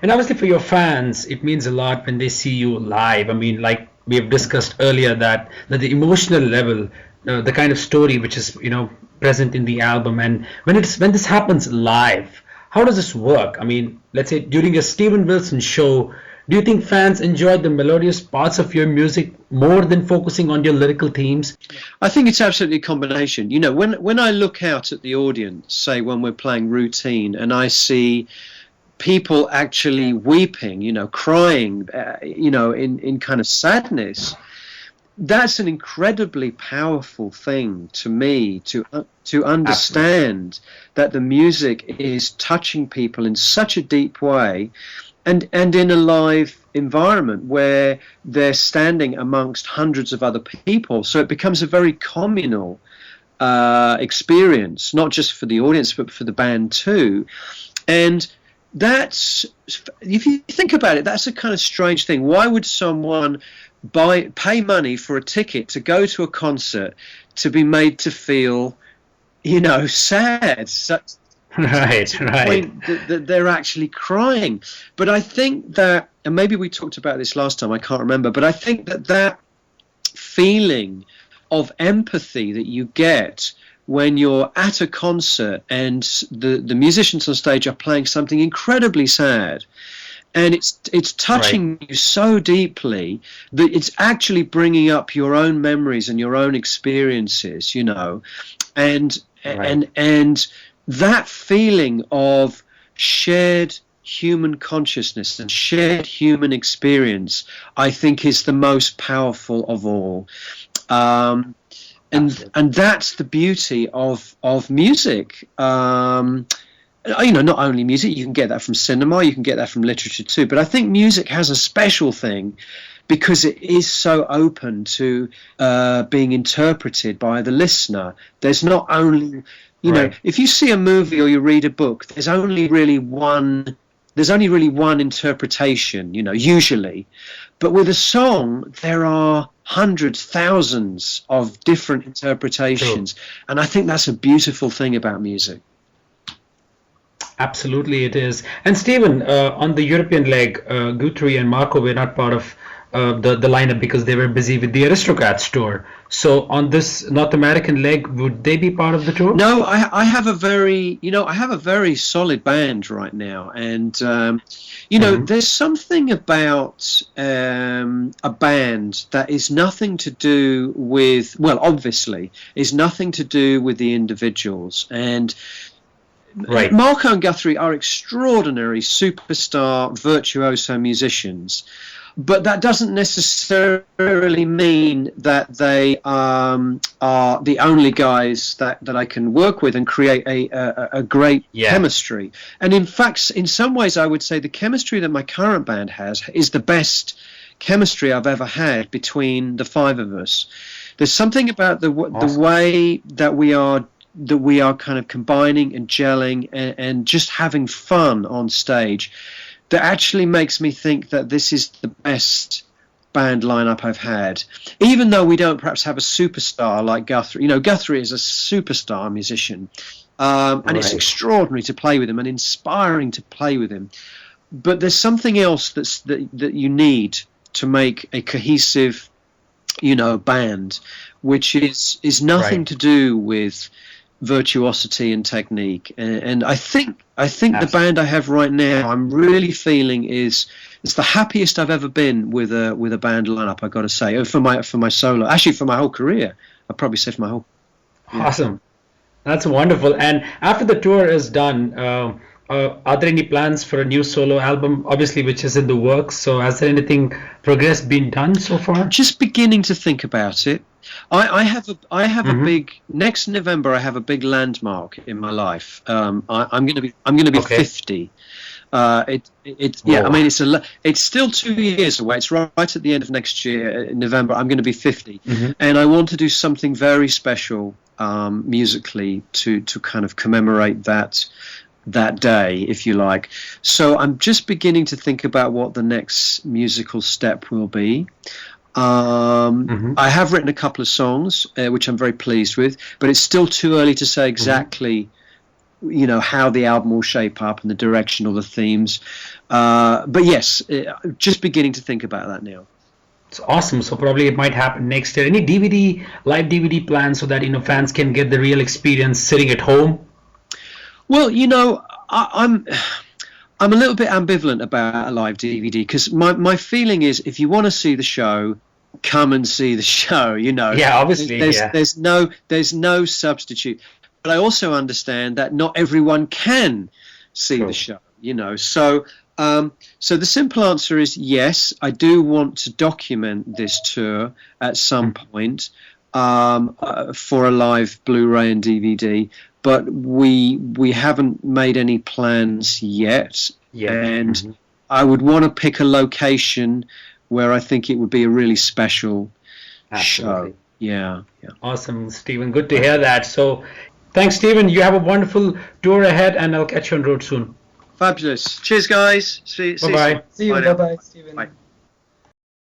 And obviously for your fans, it means a lot when they see you live. I mean, like we have discussed earlier, that the emotional level, the kind of story which is present in the album, and when this happens live, how does this work? I mean, let's say during a Steven Wilson show, do you think fans enjoy the melodious parts of your music more than focusing on your lyrical themes? I think it's absolutely a combination. When I look out at the audience, say when we're playing Routine, and I see people actually weeping, crying, in kind of sadness, that's an incredibly powerful thing to me to understand. Absolutely. That the music is touching people in such a deep way, and in a live environment where they're standing amongst hundreds of other people, so it becomes a very communal experience, not just for the audience but for the band too. And that's, if you think about it, that's a kind of strange thing. Why would someone pay money for a ticket to go to a concert to be made to feel, sad? Right. Point that they're actually crying. But I think that, and maybe we talked about this last time, I can't remember, but I think that feeling of empathy that you get when you're at a concert and the musicians on stage are playing something incredibly sad, and it's touching you so deeply that it's actually bringing up your own memories and your own experiences, and that feeling of shared human consciousness and shared human experience, I think, is the most powerful of all. And that's the beauty of music. Not only music, you can get that from cinema, you can get that from literature too, but I think music has a special thing because it is so open to being interpreted by the listener. There's not only, if you see a movie or you read a book, there's only really one interpretation, usually. But with a song, there are hundreds, thousands of different interpretations. True. And I think that's a beautiful thing about music. Absolutely, it is. And Stephen, on the European leg, Guthrie and Marco were not part of the lineup because they were busy with the Aristocrats tour. So on this North American leg, would they be part of the tour? No, I have a very solid band right now, and there's something about a band that is nothing to do with, well, obviously, is nothing to do with the individuals. And Marco and Guthrie are extraordinary superstar virtuoso musicians, but that doesn't necessarily mean that they are the only guys that I can work with and create a great chemistry. And in fact, in some ways, I would say the chemistry that my current band has is the best chemistry I've ever had between the five of us. There's something about the way that we are kind of combining and gelling and just having fun on stage that actually makes me think that this is the best band lineup I've had. Even though we don't perhaps have a superstar like Guthrie. Guthrie is a superstar musician, and it's extraordinary to play with him and inspiring to play with him. But there's something else that you need to make a cohesive, band, which is nothing to do with virtuosity and technique, and I think the band I have right now, I'm really feeling it's the happiest I've ever been with a band lineup, I got to say, for my solo, actually for my whole career. I'd probably say for my whole. Awesome, that's wonderful. And after the tour is done, are there any plans for a new solo album, obviously, which is in the works? So has there anything progress been done so far? Just beginning to think about it. I have a big, next November I have a big landmark in my life. I'm going to be 50. I mean it's still 2 years away. It's right at the end of next year in November. I'm going to be 50, and I want to do something very special musically to kind of commemorate that day, if you like. So I'm just beginning to think about what the next musical step will be. I have written a couple of songs, which I'm very pleased with, but it's still too early to say exactly, how the album will shape up and the direction or the themes. But yes, just beginning to think about that now. It's awesome. So probably it might happen next year. Any DVD, live DVD plans so that fans can get the real experience sitting at home? Well, I'm a little bit ambivalent about a live DVD because my feeling is if you want to see the show, come and see the show. Yeah, obviously. There's no substitute. But I also understand that not everyone can see the show. So the simple answer is yes. I do want to document this tour at some point for a live Blu-ray and DVD. But we haven't made any plans yet, and I would want to pick a location where I think it would be a really special show. Yeah. Awesome, Stephen. Good to hear that. So, thanks, Stephen. You have a wonderful tour ahead, and I'll catch you on road soon. Fabulous. Cheers, guys. See you Bye-bye. soon. See you. Bye-bye, Stephen. Bye.